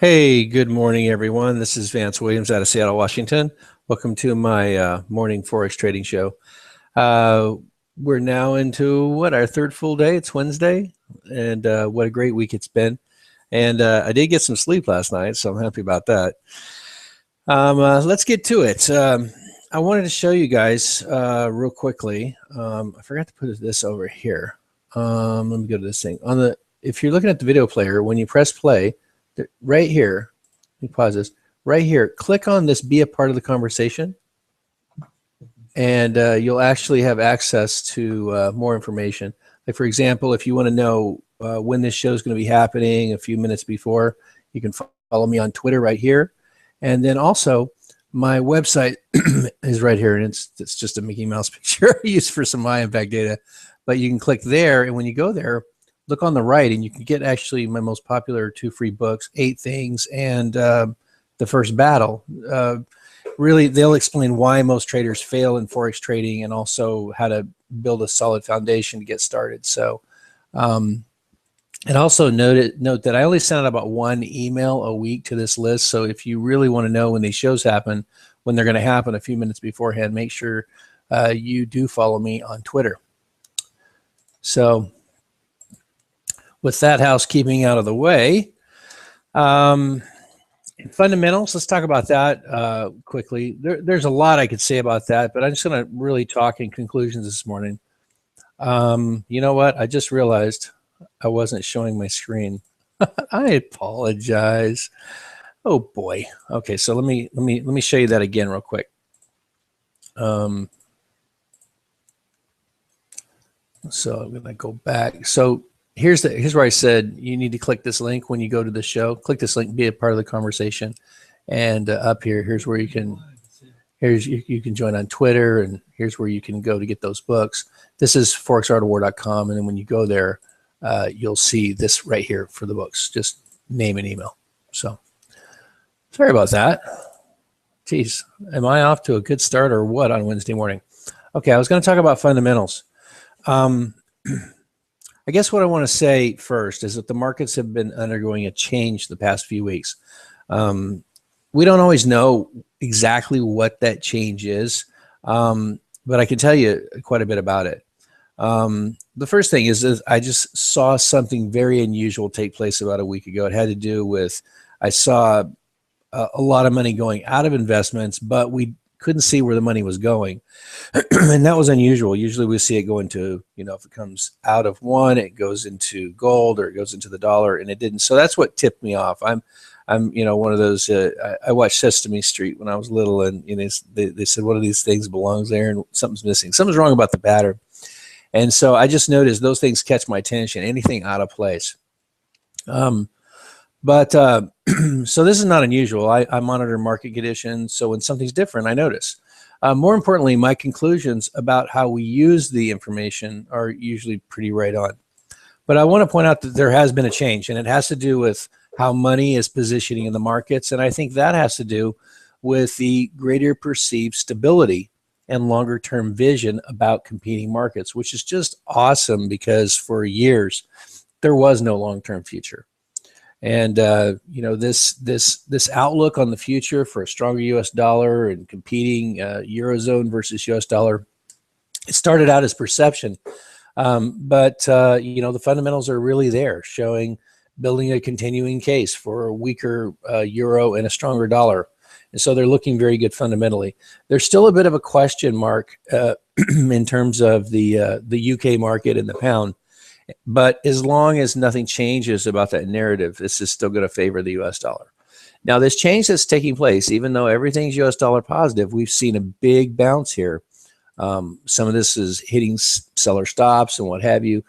Hey, good morning, everyone. This is Vance Williams out of Seattle, Washington. Welcome to my morning Forex trading show. We're now into our third full day. It's Wednesday, and what a great week it's been. And I did get some sleep last night, so I'm happy about that. Let's get to it. I wanted to show you guys real quickly. I forgot to put this over here. Let me go to this thing. If you're looking at the video player, when you press play, right here, let me pause this. Right here, click on this "Be a part of the conversation," and you'll actually have access to more information. Like, for example, if you want to know when this show is going to be happening a few minutes before, you can follow me on Twitter right here. And then also, my website is right here, and it's just a Mickey Mouse picture used for some high impact data. But you can click there, and when you go there, look on the right, and you can get actually my most popular 2 free books, 8 Things and The First Battle. Really, they'll explain why most traders fail in Forex trading and also how to build a solid foundation to get started. So, and also note that I only send out about 1 email a week to this list. So if you really want to know when these shows happen, when they're going to happen a few minutes beforehand, make sure you do follow me on Twitter. So, with that housekeeping out of the way, fundamentals, let's talk about that quickly. There's a lot I could say about that, but I'm just going to really talk in conclusions this morning. You know what? I just realized I wasn't showing my screen. I apologize. Oh boy. Okay, so let me show you that again real quick. So I'm going to go back. So here's where I said you need to click this link when you go to the show. Click this link, be a part of the conversation, and up here's where you can you can join on Twitter, and here's where you can go to get those books. This is forexartofwar.com, and then when you go there, you'll see this right here for the books. Just name and email. So sorry about that. Geez, am I off to a good start or what on Wednesday morning? Okay, I was going to talk about fundamentals. I guess what I want to say first is that the markets have been undergoing a change the past few weeks. We don't always know exactly what that change is, but I can tell you quite a bit about it. The first thing is I just saw something very unusual take place about a week ago. It had to do with, I saw a lot of money going out of investments, but we couldn't see where the money was going. And that was unusual. Usually we see it go into, if it comes out of one, it goes into gold or it goes into the dollar, and it didn't. So that's what tipped me off. I'm one of those, I watched Sesame Street when I was little, and they said, one of these things belongs there and something's missing. Something's wrong about the pattern. And so I just noticed those things catch my attention, anything out of place. So this is not unusual. I monitor market conditions, so when something's different, I notice. More importantly, my conclusions about how we use the information are usually pretty right on. But I want to point out that there has been a change, and it has to do with how money is positioning in the markets, and I think that has to do with the greater perceived stability and longer-term vision about competing markets, which is just awesome because for years there was no long-term future. And this outlook on the future for a stronger U.S. dollar and competing Eurozone versus U.S. dollar, it started out as perception, but the fundamentals are really there, building a continuing case for a weaker euro and a stronger dollar. And so they're looking very good fundamentally. There's still a bit of a question mark in terms of the UK market and the pound. But as long as nothing changes about that narrative, this is still going to favor the U.S. dollar. Now, this change that's taking place, even though everything's U.S. dollar positive, we've seen a big bounce here. Some of this is hitting seller stops and what have you.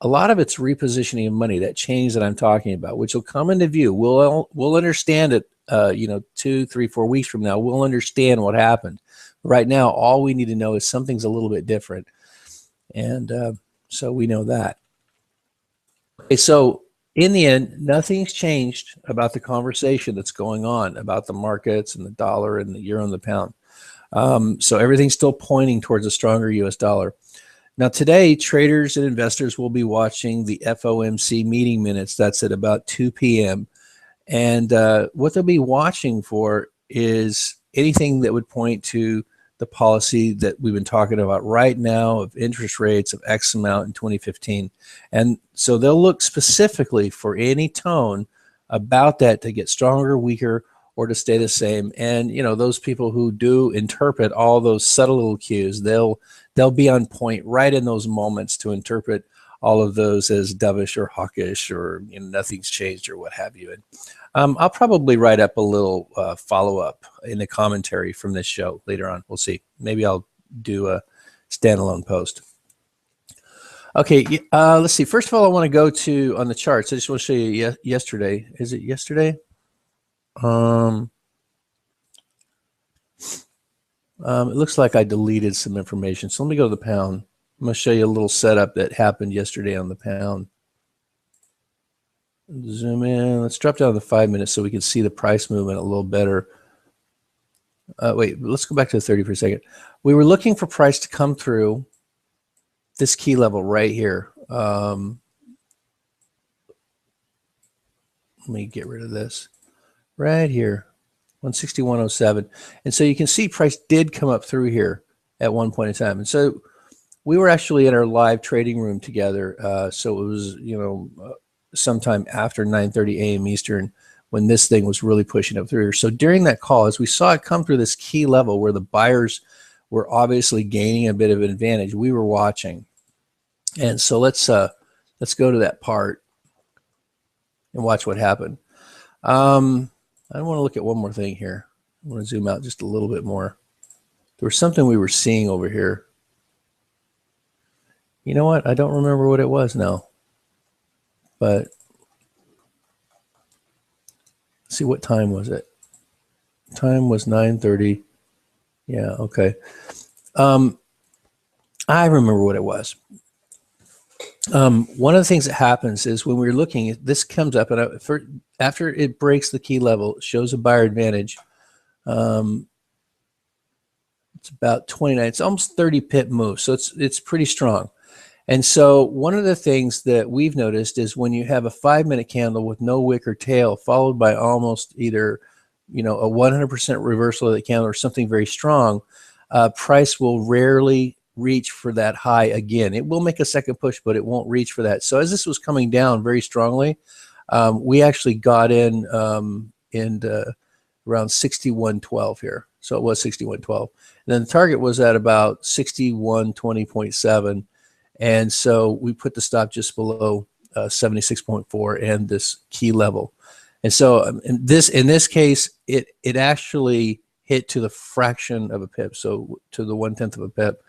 A lot of it's repositioning of money, that change that I'm talking about, which will come into view. We'll understand it, 2, 3, 4 weeks from now. We'll understand what happened. Right now, all we need to know is something's a little bit different. And so we know that. Okay, so in the end, nothing's changed about the conversation that's going on about the markets and the dollar and the euro and the pound. So everything's still pointing towards a stronger U.S. dollar. Now today, traders and investors will be watching the FOMC meeting minutes. That's at about 2 p.m. And what they'll be watching for is anything that would point to the policy that we've been talking about right now of interest rates of X amount in 2015. And so they'll look specifically for any tone about that to get stronger, weaker, or to stay the same. And you know, those people who do interpret all those subtle little cues, they'll be on point right in those moments to interpret all of those as dovish or hawkish, or you know, nothing's changed or what have you. And I'll probably write up a little follow-up in the commentary from this show later on. We'll see. Maybe I'll do a standalone post. Okay, let's see. First of all, I want to go to on the charts. I just want to show you yesterday. Is it yesterday? It looks like I deleted some information. So let me go to the pound. I'm going to show you a little setup that happened yesterday on the pound. Zoom in. Let's drop down to 5 minutes so we can see the price movement a little better. Wait, let's go back to the 30 for a second. We were looking for price to come through this key level right here. Let me get rid of this. Right here, 161.07. And so you can see price did come up through here at one point in time. And so we were actually in our live trading room together. So it was, you know, sometime after 9:30 a.m. Eastern when this thing was really pushing up through here. So during that call, as we saw it come through this key level where the buyers were obviously gaining a bit of an advantage, we were watching. And so let's go to that part and watch what happened. I want to look at one more thing here. I want to zoom out just a little bit more. There was something we were seeing over here. You know what? I don't remember what it was now. But let's see, what time was it? Time was 9:30. Yeah, okay. I remember what it was. One of the things that happens is when we're looking, this comes up, and after it breaks the key level, it shows a buyer advantage. It's about 29. It's almost 30 pip move, so it's pretty strong. And so one of the things that we've noticed is when you have a 5-minute candle with no wick or tail, followed by almost either, you know, a 100% reversal of the candle or something very strong, price will rarely reach for that high again. It will make a second push, but it won't reach for that. So as this was coming down very strongly, we actually got in around 61.12 here. So it was 61.12. And then the target was at about 61.20.7. And so we put the stop just below 76.4 and this key level. And so in this case, it actually hit to the fraction of a pip, so to the 1/10 of a pip.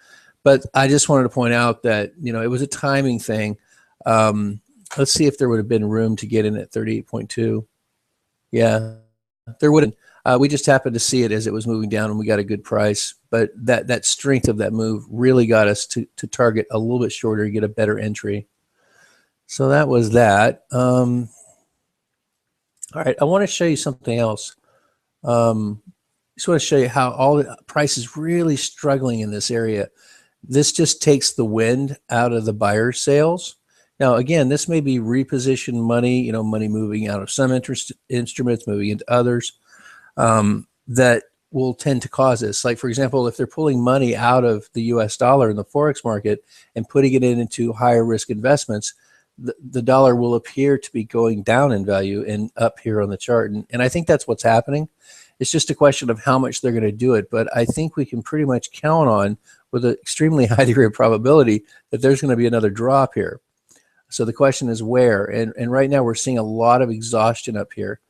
But I just wanted to point out that, you know, it was a timing thing. Let's see if there would have been room to get in at 38.2. Yeah, there wouldn't. We just happened to see it as it was moving down, and we got a good price. But that strength of that move really got us to target a little bit shorter and get a better entry. So that was that. All right, I want to show you something else. Just want to show you how all the price is really struggling in this area. This just takes the wind out of the buyer sales. Now, again, this may be repositioned money, you know, money moving out of some instruments, moving into others, that will tend to cause this. Like, for example, if they're pulling money out of the US dollar in the Forex market and putting it into higher risk investments, the dollar will appear to be going down in value and up here on the chart. And I think that's what's happening. It's just a question of how much they're going to do it. But I think we can pretty much count on, with an extremely high degree of probability, that there's going to be another drop here. So the question is where. And right now we're seeing a lot of exhaustion up here.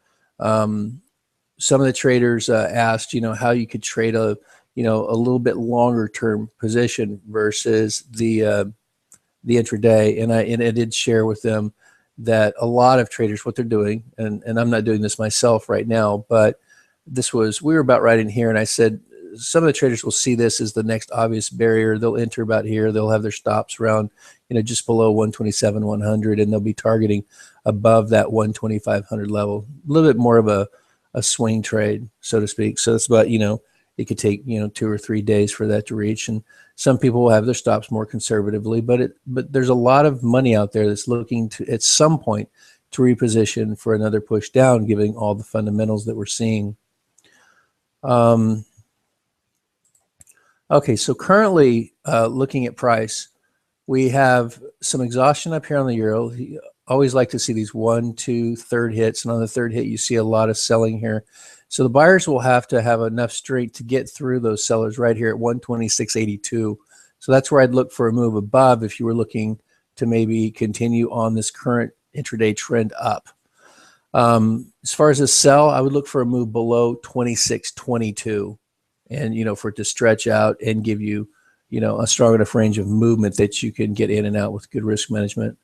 Some of the traders asked, you know, how you could trade a little bit longer term position versus the intraday. And I did share with them that a lot of traders, what they're doing, and I'm not doing this myself right now, but we were about right in here, and I said some of the traders will see this as the next obvious barrier. They'll enter about here. They'll have their stops around, you know, just below 127, 100, and they'll be targeting above that 12500 level. A little bit more of a swing trade, so to speak. So it's about, you know, it could take, you know, 2 or 3 days for that to reach. And some people will have their stops more conservatively, but there's a lot of money out there that's looking to, at some point, to reposition for another push down, given all the fundamentals that we're seeing. Okay, so currently looking at price, we have some exhaustion up here on the euro. You always like to see these 1, 2, third hits, and on the third hit you see a lot of selling here. So the buyers will have to have enough strength to get through those sellers right here at 126.82. So that's where I'd look for a move above if you were looking to maybe continue on this current intraday trend up. As far as a sell, I would look for a move below 26.22, and for it to stretch out and give you a strong enough range of movement that you can get in and out with good risk management.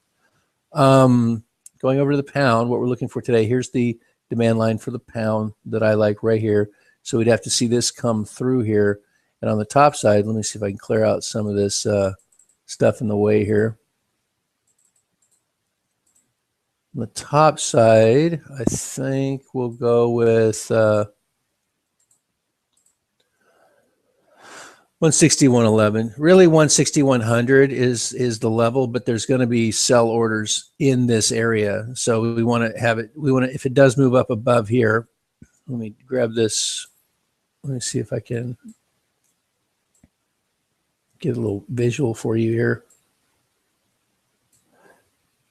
Going over to the pound, what we're looking for today, here's the demand line for the pound that I like right here. So we'd have to see this come through here. And on the top side, let me see if I can clear out some of this stuff in the way here. On the top side, I think we'll go with 161.11. Really 161.100 is the level, but there's going to be sell orders in this area. So we want to have it, if it does move up above here, let me grab this. Let me see if I can get a little visual for you here.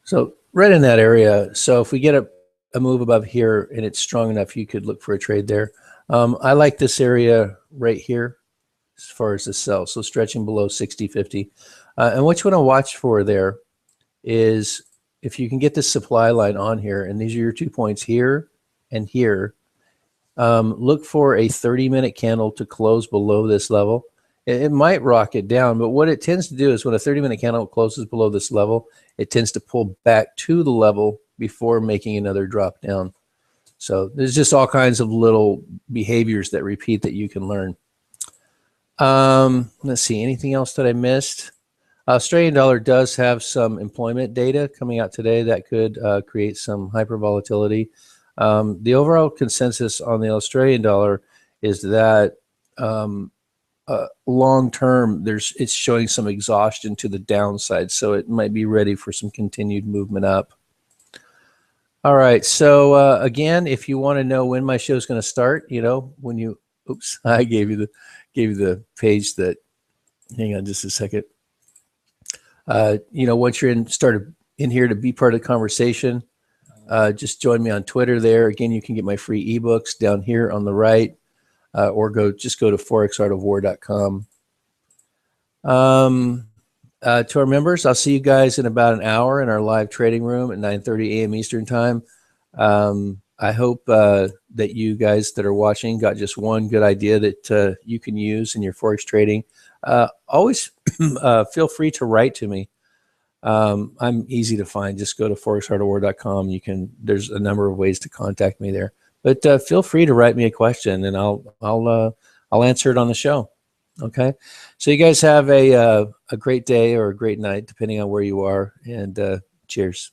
So right in that area. So if we get a move above here and it's strong enough, you could look for a trade there. I like this area right here as far as the sell, so stretching below 60.50. And what you want to watch for there is if you can get this supply line on here, and these are your 2 points here and here, look for a 30-minute candle to close below this level. It might rock it down, but what it tends to do is when a 30-minute candle closes below this level, it tends to pull back to the level before making another drop down. So there's just all kinds of little behaviors that repeat that you can learn. Let's see, anything else that I missed? Australian dollar does have some employment data coming out today that could create some hyper volatility. The overall consensus on the Australian dollar is that long term, it's showing some exhaustion to the downside, so it might be ready for some continued movement up. All right, so again, if you want to know when my show is going to start, when you, oops, I gave you the page that, hang on just a second. Once you're in here to be part of the conversation, just join me on Twitter there. Again, you can get my free ebooks down here on the right, or just go to forexartofwar.com. To our members, I'll see you guys in about an hour in our live trading room at 9:30 a.m. Eastern time. I hope that you guys that are watching got just one good idea that you can use in your Forex trading. Always feel free to write to me. I'm easy to find. Just go to forexartofwar.com. There's a number of ways to contact me there. But feel free to write me a question, and I'll answer it on the show. Okay. So you guys have a great day or a great night, depending on where you are. And cheers.